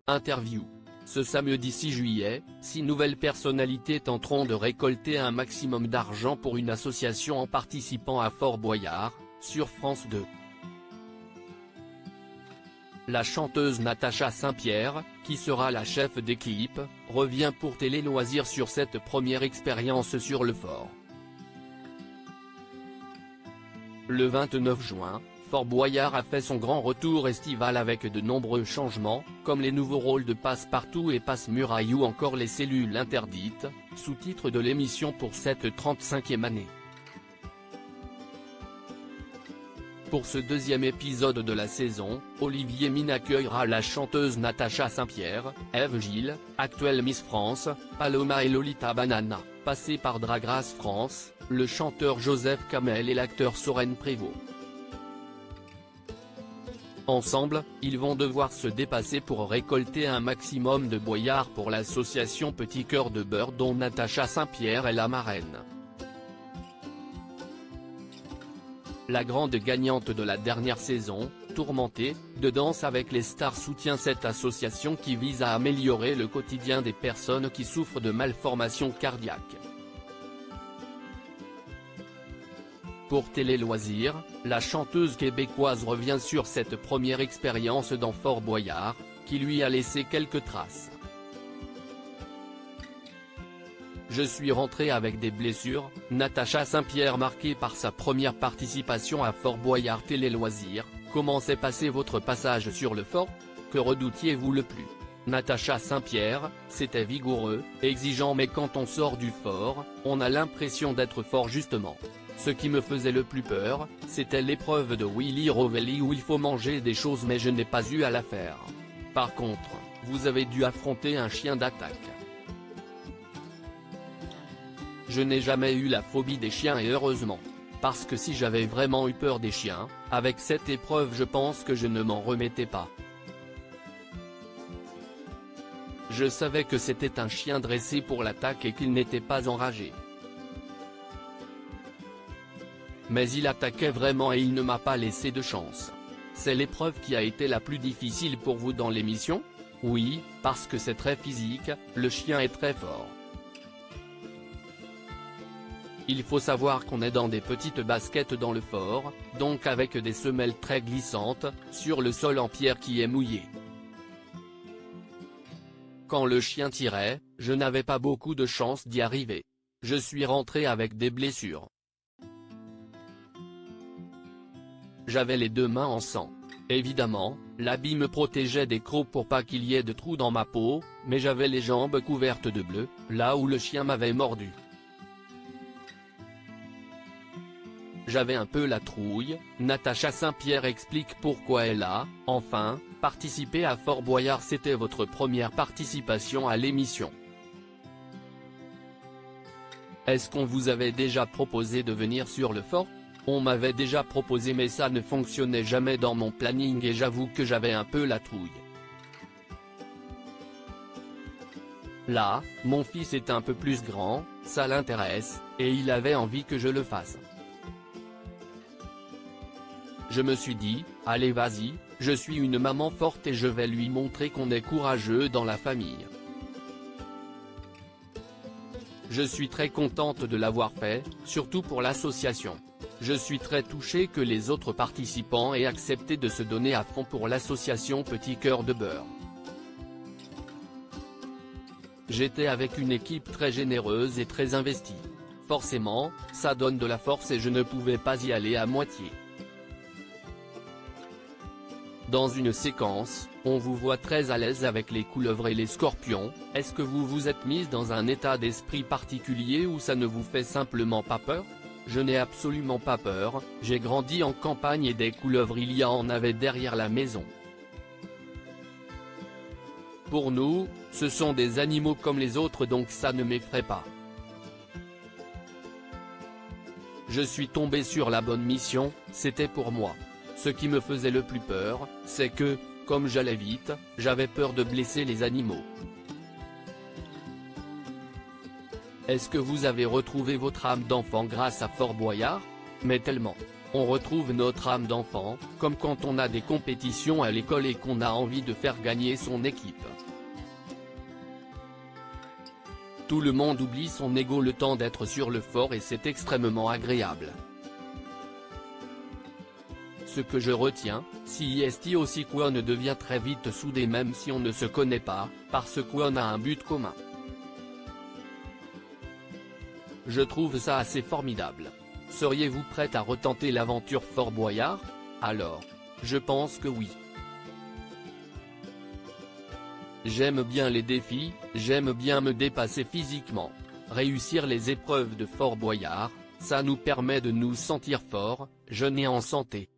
Interview. Ce samedi 6 juillet, 6 nouvelles personnalités tenteront de récolter un maximum d'argent pour une association en participant à Fort Boyard, sur France 2. La chanteuse Natacha Saint-Pierre, qui sera la chef d'équipe, revient pour Télé Loisirs sur cette première expérience sur le fort. Le 29 juin, Fort Boyard a fait son grand retour estival avec de nombreux changements, comme les nouveaux rôles de Passe-Partout et Passe-Muraille ou encore les cellules interdites, sous-titre de l'émission pour cette 35e année. Pour ce deuxième épisode de la saison, Olivier Mine accueillera la chanteuse Natacha Saint-Pierre, Ève Gilles, actuelle Miss France, Paloma et Lolita Banana, passée par Drag Race France, le chanteur Joseph Kamel et l'acteur Soren Prévost. Ensemble, ils vont devoir se dépasser pour récolter un maximum de boyards pour l'association Petit Cœur de Beurre dont Natacha Saint-Pierre est la marraine. La grande gagnante de la dernière saison, Tourmentée, de Danse avec les stars soutient cette association qui vise à améliorer le quotidien des personnes qui souffrent de malformations cardiaques. Pour Télé Loisirs, la chanteuse québécoise revient sur cette première expérience dans Fort Boyard, qui lui a laissé quelques traces. Je suis rentrée avec des blessures, Natacha Saint-Pierre marquée par sa première participation à Fort Boyard Télé Loisirs. Comment s'est passé votre passage sur le fort? Que redoutiez-vous le plus? Natacha Saint-Pierre, c'était vigoureux, exigeant mais quand on sort du fort, on a l'impression d'être fort justement. Ce qui me faisait le plus peur, c'était l'épreuve de Willy Rovelli où il faut manger des choses mais je n'ai pas eu à la faire. Par contre, vous avez dû affronter un chien d'attaque. Je n'ai jamais eu la phobie des chiens et heureusement. Parce que si j'avais vraiment eu peur des chiens, avec cette épreuve je pense que je ne m'en remettais pas. Je savais que c'était un chien dressé pour l'attaque et qu'il n'était pas enragé. Mais il attaquait vraiment et il ne m'a pas laissé de chance. C'est l'épreuve qui a été la plus difficile pour vous dans l'émission? Oui, parce que c'est très physique, le chien est très fort. Il faut savoir qu'on est dans des petites baskets dans le fort, donc avec des semelles très glissantes, sur le sol en pierre qui est mouillé. Quand le chien tirait, je n'avais pas beaucoup de chance d'y arriver. Je suis rentré avec des blessures. J'avais les 2 mains en sang. Évidemment, l'habit me protégeait des crocs pour pas qu'il y ait de trous dans ma peau, mais j'avais les jambes couvertes de bleu, là où le chien m'avait mordu. J'avais un peu la trouille, Natacha Saint-Pierre explique pourquoi elle a, enfin, participé à Fort Boyard. C'était votre première participation à l'émission. Est-ce qu'on vous avait déjà proposé de venir sur le fort? On m'avait déjà proposé mais ça ne fonctionnait jamais dans mon planning et j'avoue que j'avais un peu la trouille. Là, mon fils est un peu plus grand, ça l'intéresse, et il avait envie que je le fasse. Je me suis dit, allez vas-y, je suis une maman forte et je vais lui montrer qu'on est courageux dans la famille. Je suis très contente de l'avoir fait, surtout pour l'association. Je suis très touchée que les autres participants aient accepté de se donner à fond pour l'association Petit Cœur de Beurre. J'étais avec une équipe très généreuse et très investie. Forcément, ça donne de la force et je ne pouvais pas y aller à moitié. Dans une séquence, on vous voit très à l'aise avec les couleuvres et les scorpions. Est-ce que vous vous êtes mise dans un état d'esprit particulier ou ça ne vous fait simplement pas peur? Je n'ai absolument pas peur, j'ai grandi en campagne et des couleuvres il y en avait derrière la maison. Pour nous, ce sont des animaux comme les autres donc ça ne m'effraie pas. Je suis tombé sur la bonne mission, c'était pour moi. Ce qui me faisait le plus peur, c'est que, comme j'allais vite, j'avais peur de blesser les animaux. Est-ce que vous avez retrouvé votre âme d'enfant grâce à Fort Boyard? Mais tellement. On retrouve notre âme d'enfant, comme quand on a des compétitions à l'école et qu'on a envie de faire gagner son équipe. Tout le monde oublie son ego le temps d'être sur le fort et c'est extrêmement agréable. Ce que je retiens, si est aussi qu'on devient très vite soudé même si on ne se connaît pas, parce qu'on a un but commun. Je trouve ça assez formidable. Seriez-vous prête à retenter l'aventure Fort Boyard? Alors, je pense que oui. J'aime bien les défis, j'aime bien me dépasser physiquement. Réussir les épreuves de Fort Boyard, ça nous permet de nous sentir forts, jeunes et en santé.